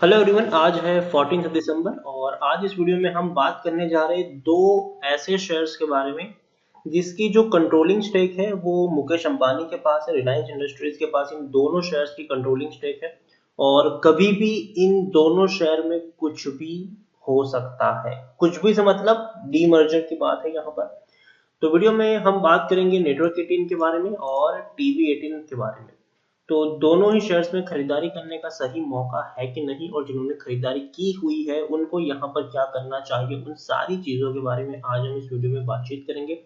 Hello everyone, आज है 14 दिसंबर और आज इस वीडियो में हम बात करने जा रहे हैं दो ऐसे शेयर्स के बारे में जिसकी जो कंट्रोलिंग स्टेक है वो मुकेश अंबानी के पास है, रिलायंस इंडस्ट्रीज के पास इन दोनों शेयर्स की कंट्रोलिंग स्टेक है और कभी भी इन दोनों शेयर में कुछ भी हो सकता है। कुछ भी से मतलब डीमर्जर की बात है यहाँ पर। तो वीडियो में हम बात करेंगे नेटवर्क 18 के बारे में और टीवी 18 के बारे में। तो दोनों ही शेयर्स में खरीदारी करने का सही मौका है कि नहीं और जिन्होंने खरीदारी की हुई है उनको यहाँ पर क्या करना चाहिए, उन सारी चीजों के बारे में आज हम इस वीडियो में बातचीत करेंगे।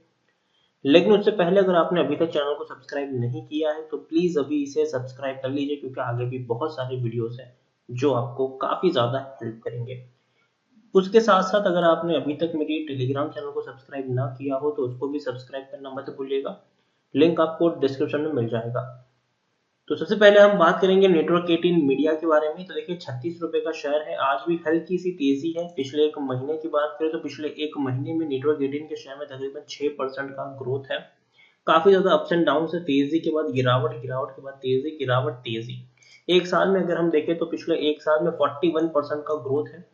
लेकिन उससे पहले अगर आपने अभी तक चैनल को सब्सक्राइब नहीं किया है तो प्लीज अभी इसे सब्सक्राइब कर लीजिए, क्योंकि आगे भी बहुत सारे वीडियोस हैं जो आपको काफी ज्यादा हेल्प करेंगे। उसके साथ साथ अगर आपने अभी तक मेरी टेलीग्राम चैनल को सब्सक्राइब ना किया हो तो उसको भी सब्सक्राइब करना मत भूलिएगा, लिंक आपको डिस्क्रिप्शन में मिल जाएगा। तो सबसे पहले हम बात करेंगे नेटवर्क 18 मीडिया के बारे में। तो देखिए 36 रुपए का शेयर है, आज भी हल्की सी तेजी है। पिछले एक महीने की बात करें तो पिछले एक महीने में नेटवर्क 18 के शेयर में तकरीबन 6% का ग्रोथ है। काफी ज्यादा अप्स एंड डाउन है, तेजी के बाद गिरावट, गिरावट के बाद तेजी, गिरावट, तेजी। एक साल में अगर हम देखें तो पिछले एक साल में 41% का ग्रोथ है।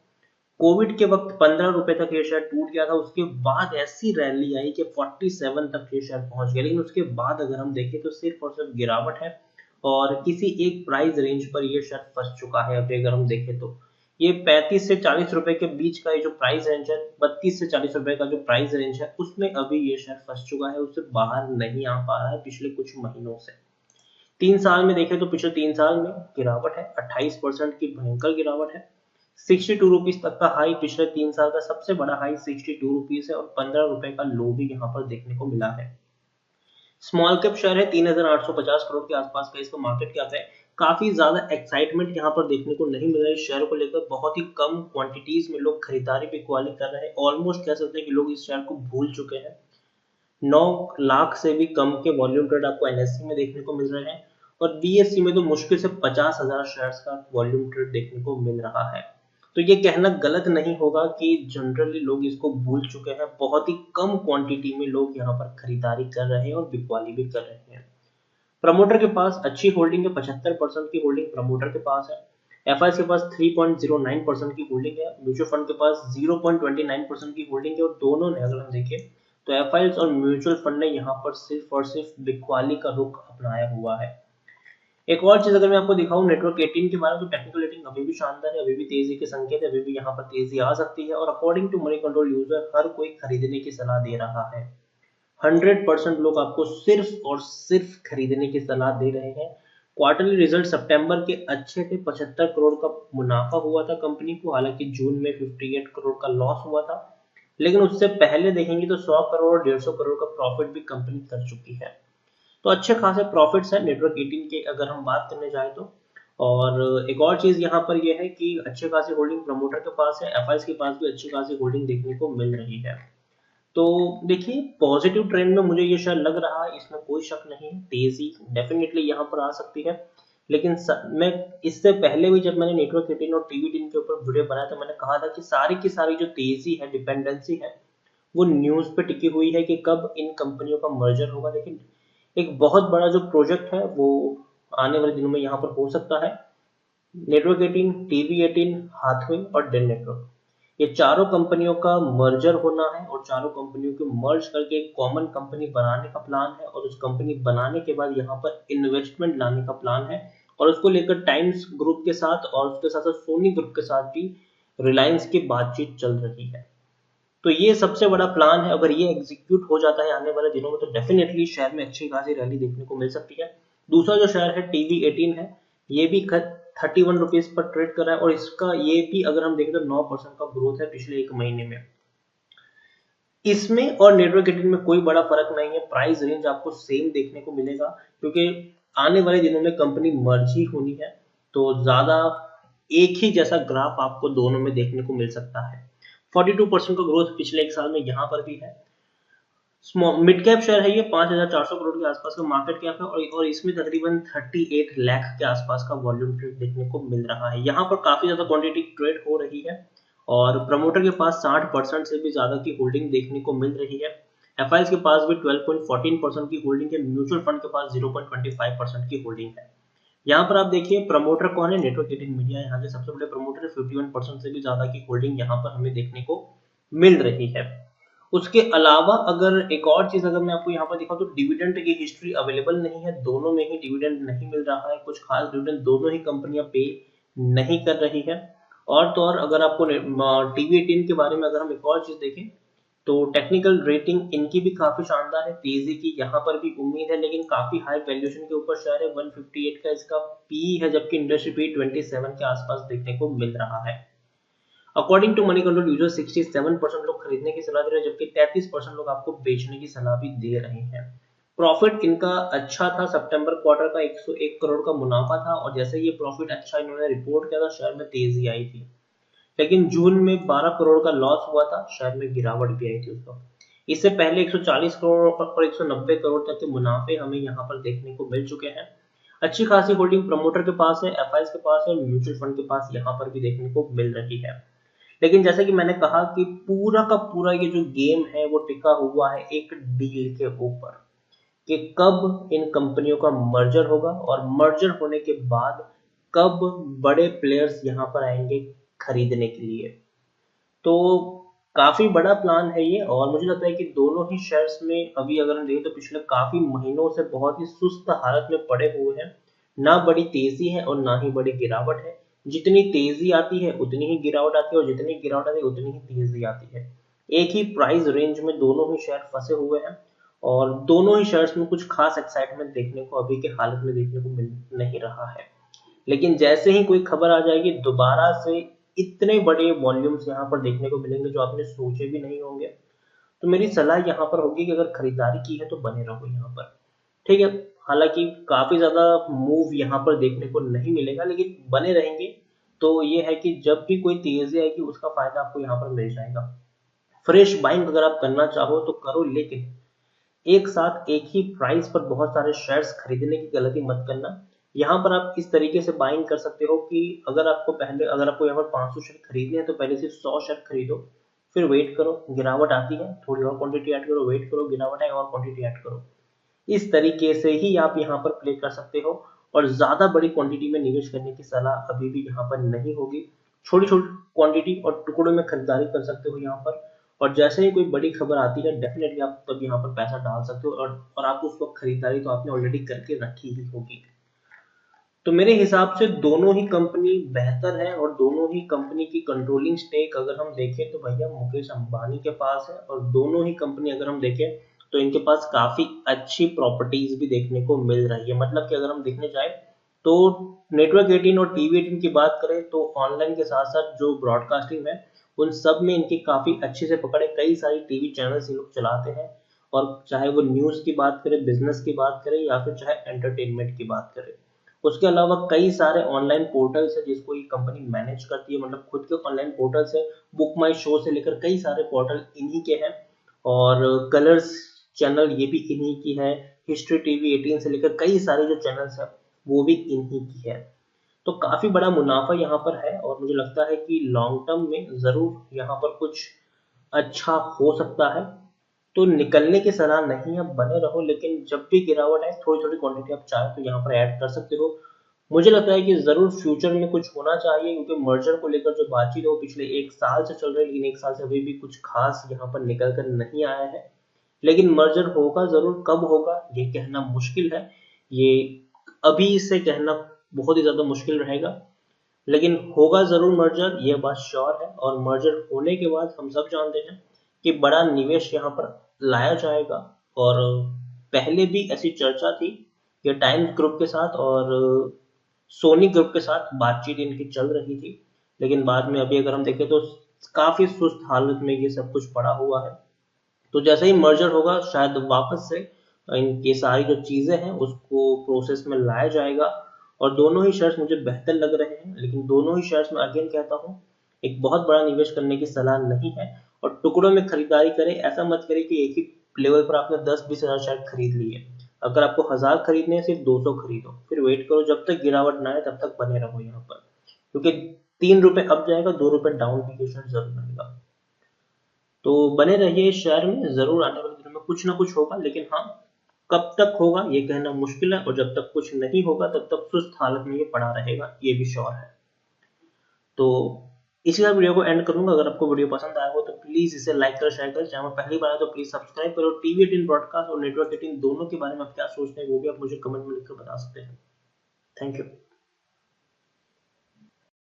कोविड के वक्त 15 रुपए तक ये शेयर टूट गया था, उसके बाद ऐसी रैली आई कि 47 तक ये शेयर पहुंच गया। लेकिन उसके बाद अगर हम देखें तो सिर्फ और सिर्फ गिरावट है और किसी एक प्राइस रेंज पर ये शेयर फंस चुका है। अभी अगर हम देखें तो ये 35 से 40 रुपए के बीच का ये जो प्राइस रेंज है, 32 से 40 रुपए का जो प्राइस रेंज है, उसमें अभी ये शेयर फंस चुका है, उससे बाहर नहीं आ पा रहा है पिछले कुछ महीनों से। 3 साल में देखें तो पिछले 3 साल में गिरावट है, 28% की भयंकर गिरावट है। 62 रुपीज तक का हाई, पिछले 3 साल का सबसे बड़ा हाई 62 रुपीज है और 15 रुपए का लो भी यहाँ पर देखने को मिला है। स्मॉल कैप शेयर है, 3850 करोड़ के आसपास का इसका मार्केट कैप है। काफी ज्यादा एक्साइटमेंट यहाँ पर देखने को नहीं मिल रहा है इस शेयर को लेकर। बहुत ही कम क्वांटिटीज में लोग खरीदारी पे क्वाली कर रहे हैं। ऑलमोस्ट कह सकते हैं कि लोग इस शेयर को भूल चुके हैं। 9 लाख से भी कम के वॉल्यूम ट्रेड आपको एनएससी में देखने को मिल रहे हैं और बीएससी में तो मुश्किल से 50,000 शेयर्स का वॉल्यूम ट्रेड देखने को मिल रहा है। तो ये कहना गलत नहीं होगा कि जनरली लोग इसको भूल चुके हैं। बहुत ही कम क्वांटिटी में लोग यहाँ पर खरीदारी कर रहे हैं और बिकवाली भी कर रहे हैं। प्रमोटर के पास अच्छी होल्डिंग है, 75% की होल्डिंग प्रमोटर के पास है। एफआईएस के पास 3.09% की होल्डिंग है। म्यूचुअल फंड के पास 0.29% की होल्डिंग है और दोनों ने अगर हम देखें तो एफआईएस और म्यूचुअल फंड ने यहाँ पर सिर्फ और सिर्फ बिकवाली का रुख अपनाया हुआ है। एक और चीज अगर मैं आपको दिखाऊं नेटवर्क 18 के बारे में, तो टेक्निकल रेटिंग अभी भी शानदार है, अभी भी तेजी के संकेत है, अभी भी यहाँ पर तेजी आ सकती है और according to Moneycontrol user हर कोई खरीदने की सलाह दे रहा है। 100% लोग आपको सिर्फ और सिर्फ खरीदने की सलाह दे रहे हैं। क्वार्टरली रिजल्ट सितंबर के अच्छे थे, 75 करोड़ का मुनाफा हुआ था कंपनी को, हालांकि जून में 58 करोड़ का लॉस हुआ था। लेकिन उससे पहले देखेंगे तो 100 करोड़ 150 करोड़ का प्रॉफिट भी कंपनी कर चुकी है। तो अच्छे खासे प्रॉफिट्स है नेटवर्क 18 के अगर हम बात करने जाए तो। और एक और चीज यहाँ पर यह है कि अच्छे खासी होल्डिंग प्रमोटर के पास है, एफआईएस के पास भी अच्छी खासी होल्डिंग देखने को मिल रही है। तो देखिए पॉजिटिव ट्रेंड में मुझे ये शेयर लग रहा है, इसमें कोई शक नहीं है। तेजी डेफिनेटली यहाँ पर आ सकती है। लेकिन मैं इससे पहले भी जब मैंने नेटवर्क 18 और टीवी 18 के ऊपर वीडियो बनाया तो मैंने कहा था कि सारी की सारी जो तेजी है, डिपेंडेंसी है, वो न्यूज पे टिकी हुई है कि कब इन कंपनियों का मर्जर होगा। लेकिन एक बहुत बड़ा जो प्रोजेक्ट है वो आने वाले दिनों में यहाँ पर हो सकता है। नेटवर्क 18, टीवी 18, हाथवे और डेल नेटवर्क, ये चारों कंपनियों का मर्जर होना है और चारों कंपनियों को मर्ज करके एक कॉमन कंपनी बनाने का प्लान है और उस कंपनी बनाने के बाद यहाँ पर इन्वेस्टमेंट लाने का प्लान है। और उसको लेकर टाइम्स ग्रुप के साथ और उसके साथ साथ सोनी ग्रुप के साथ भी रिलायंस की बातचीत चल रही है। तो ये सबसे बड़ा प्लान है, अगर ये एग्जीक्यूट हो जाता है आने वाले दिनों में तो डेफिनेटली शेयर में अच्छी खासी रैली देखने को मिल सकती है। दूसरा जो शेयर है टीवी 18 है, ये भी 31 रुपीज पर ट्रेड कर रहा है और इसका ये भी अगर हम देखें तो 9% का ग्रोथ है पिछले एक महीने में। इसमें और नेटवर्क 18 में कोई बड़ा फर्क नहीं है, प्राइस रेंज आपको सेम देखने को मिलेगा क्योंकि आने वाले दिनों में कंपनी मर्ज ही होनी है। तो ज्यादा एक ही जैसा ग्राफ आपको दोनों में देखने को मिल सकता है। 42% का ग्रोथ पिछले एक साल में यहाँ पर भी है। मिड कैप शेयर है, ये 5400 करोड़ के आसपास का मार्केट कैप है और इसमें तकरीबन 38 लाख के आसपास का वॉल्यूम ट्रेड देखने को मिल रहा है। यहाँ पर काफी ज्यादा क्वांटिटी ट्रेड हो रही है और प्रमोटर के पास 60% से भी ज्यादा की होल्डिंग देखने को मिल रही है। एफआईएस के पास भी 12.14% की होल्डिंग है। म्यूचुअल फंड के पास 0.25% की होल्डिंग है। यहाँ पर आप देखिए प्रमोटर कौन है, नेटवर्क 18 मीडिया यहाँ के सबसे बड़े प्रमोटर है, 51% से भी ज्यादा की होल्डिंग यहाँ पर हमें देखने को मिल रही है। उसके अलावा अगर एक और चीज अगर मैं आपको यहाँ पर दिखाऊं तो डिविडेंड की हिस्ट्री अवेलेबल नहीं है, दोनों में ही डिविडेंड नहीं मिल रहा है, कुछ खास डिविडेंड दोनों ही कंपनियां पे नहीं कर रही है। और तो और अगर आपको टीवी18 के बारे में अगर हम एक और चीज देखें तो टेक्निकल रेटिंग इनकी भी काफी शानदार है, तेजी की यहाँ पर भी उम्मीद है, लेकिन काफी हाई वैल्यूएशन के ऊपर शेयर है, 158 का इसका पी है, जबकि इंडस्ट्री पी 27 के आसपास देखने को मिल रहा है। According to Moneycontrol user 67% लोग खरीदने की सलाह दे रहे हैं, जबकि 33% लोग आपको बेचने की सलाह भी दे रहे हैं। प्रॉफिट इनका अच्छा था, सितंबर क्वार्टर का 101 करोड़ का मुनाफा था, और जैसे ये प्रॉफिट अच्छा इन्होंने रिपोर्ट किया था शेयर में तेजी आई थी। लेकिन जून में 12 करोड़ का लॉस हुआ था, शेयर में गिरावट भी आई थी उसका। इससे पहले 140 करोड़ और 190 करोड़ तक के मुनाफे हमें यहाँ पर देखने को मिल चुके हैं। अच्छी खासी होल्डिंग प्रमोटर के पास है, एफआईएस के पास है, म्यूचुअल फंड के पास यहाँ पर भी देखने को मिल रही है। लेकिन जैसे कि मैंने कहा कि पूरा का पूरा ये जो गेम है वो टिका हुआ है एक डील के ऊपर, कि कब इन कंपनियों का मर्जर होगा, और मर्जर होने के बाद कब बड़े प्लेयर्स यहाँ पर आएंगे खरीदने के लिए। तो काफी बड़ा प्लान है ये, और मुझे लगता है कि दोनों ही शेयर्स में अभी अगर हम देखें तो पिछले काफी महीनों से बहुत ही सुस्त हालत में पड़े हुए हैं, ना बड़ी तेजी है और ना ही बड़ी गिरावट है। जितनी तेजी आती है उतनी ही गिरावट आती है, और जितनी गिरावट आती है उतनी ही तेजी आती है। एक ही प्राइस रेंज में दोनों ही शेयर फंसे हुए हैं, और दोनों ही शेयर्स में कुछ खास एक्साइटमेंट देखने को अभी के हालत में देखने को मिल नहीं रहा है। लेकिन जैसे ही कोई खबर आ जाएगी दोबारा से इतने बड़े वॉल्यूम्स यहाँ पर देखने को मिलेंगे जो आपने सोचे भी नहीं होंगे। तो मेरी सलाह यहाँ पर होगी कि अगर खरीदारी की है तो बने रहो यहाँ पर, ठीक है। हालांकि काफी ज्यादा मूव यहाँ पर देखने को नहीं मिलेगा, लेकिन बने रहेंगे तो ये है कि जब भी कोई तेजी आएगी उसका फायदा आपको यहाँ पर मिल जाएगा। फ्रेश बाइंग अगर आप करना चाहो तो करो, लेकिन एक साथ एक ही प्राइस पर बहुत सारे शेयर्स खरीदने की गलती मत करना। यहाँ पर आप इस तरीके से बाइंग कर सकते हो कि अगर आपको यहाँ पर 500 शेयर खरीदने हैं तो पहले सिर्फ 100 शेयर खरीदो, फिर वेट करो, गिरावट आती है थोड़ी और क्वांटिटी ऐड करो, वेट करो, गिरावट आए और क्वांटिटी ऐड करो। इस तरीके से ही आप यहाँ पर प्ले कर सकते हो, और ज्यादा बड़ी क्वांटिटी में निवेश करने की सलाह अभी भी यहाँ पर नहीं होगी। छोटी छोटी क्वांटिटी और टुकड़ों में खरीदारी कर सकते हो यहाँ पर, और जैसे ही कोई बड़ी खबर आती है डेफिनेटली आप तब यहाँ पर पैसा डाल सकते हो, और आप उस वक्त खरीदारी तो आपने ऑलरेडी करके रखी ही होगी। तो मेरे हिसाब से दोनों ही कंपनी बेहतर है, और दोनों ही कंपनी की कंट्रोलिंग स्टेक अगर हम देखें तो भैया मुकेश अंबानी के पास है, और दोनों ही कंपनी अगर हम देखें तो इनके पास काफी अच्छी प्रॉपर्टीज भी देखने को मिल रही है। मतलब कि अगर हम देखने जाए तो नेटवर्क 18 और टीवी 18 की बात करें तो ऑनलाइन के साथ साथ जो ब्रॉडकास्टिंग है उन सब में इनकी काफी अच्छे से पकड़े, कई सारी टीवी चैनल्स ये लोग चलाते हैं, और चाहे वो न्यूज की बात करें, बिजनेस की बात करें, या फिर चाहे एंटरटेनमेंट की बात करें। उसके अलावा कई सारे ऑनलाइन पोर्टल्स है जिसको ये कंपनी मैनेज करती है, मतलब खुद के ऑनलाइन पोर्टल्स है, बुक माई शो से लेकर कई सारे पोर्टल इन्हीं के हैं, और कलर्स चैनल ये भी इन्हीं की है, हिस्ट्री टीवी 18 से लेकर कई सारे जो चैनल्स है वो भी इन्हीं की है। तो काफी बड़ा मुनाफा यहाँ पर है, और मुझे लगता है कि लॉन्ग टर्म में जरूर यहाँ पर कुछ अच्छा हो सकता है। तो निकलने की सलाह नहीं है, बने रहो, लेकिन जब भी गिरावट आए थोड़ी थोड़ी क्वांटिटी आप चाहे तो यहाँ पर ऐड कर सकते हो। मुझे लगता है कि जरूर फ्यूचर में कुछ होना चाहिए, क्योंकि मर्जर को लेकर जो बातचीत है वो पिछले एक साल से चल रही है, लेकिन एक साल से अभी भी कुछ खास यहाँ पर निकल कर नहीं आया है। लेकिन मर्जर होगा जरूर, कब होगा ये कहना मुश्किल है, ये अभी से कहना बहुत ही ज्यादा मुश्किल रहेगा, लेकिन होगा जरूर मर्जर, ये बात श्योर है। और मर्जर होने के बाद हम सब जानते हैं कि बड़ा निवेश यहाँ पर लाया जाएगा, और पहले भी ऐसी चर्चा थी कि टाइम्स ग्रुप के साथ और सोनी ग्रुप के साथ बातचीत इनकी चल रही थी, लेकिन बाद में अभी अगर हम देखें तो काफी सुस्त हालत में ये सब कुछ पड़ा हुआ है। तो जैसे ही मर्जर होगा शायद वापस से इनकी सारी जो चीजें हैं उसको प्रोसेस में लाया जाएगा, और दोनों ही शेयर्स मुझे बेहतर लग रहे हैं। लेकिन दोनों ही शेयर्स में अगेन कहता हूँ एक बहुत बड़ा निवेश करने की सलाह नहीं है, और टुकड़ों में खरीदारी करें। ऐसा मत करें कि एक ही लेवल पर आपने 10-20 हजार शेयर खरीद लिए। अगर आपको 1000 खरीदने हैं सिर्फ 200 खरीदो, फिर वेट करो जब तक गिरावट ना आए, तब तक बने रहो यहाँ पर, क्योंकि 3 रुपए अप जाएगा, 2 रुपए डाउन की शेयर जरूर रहेगा। तो बने रहिए इस शेयर में, जरूर आने वाले दिनों में कुछ ना कुछ होगा, लेकिन हाँ कब तक होगा ये कहना मुश्किल है, और जब तक कुछ नहीं होगा तब तक सुस्त हालत में ये पड़ा रहेगा, ये भी श्योर है। तो इसी बार वीडियो को एंड करूंगा। अगर आपको वीडियो पसंद आया हो तो प्लीज इसे लाइक कर, शेयर कर, चैनल पहली बार है तो प्लीज सब्सक्राइब करो। टीवी 18 ब्रॉडकास्ट और नेटवर्क 18 दोनों के बारे में आप क्या सोचते हैं वो भी आप मुझे कमेंट में लिखकर बता सकते हैं। Thank you.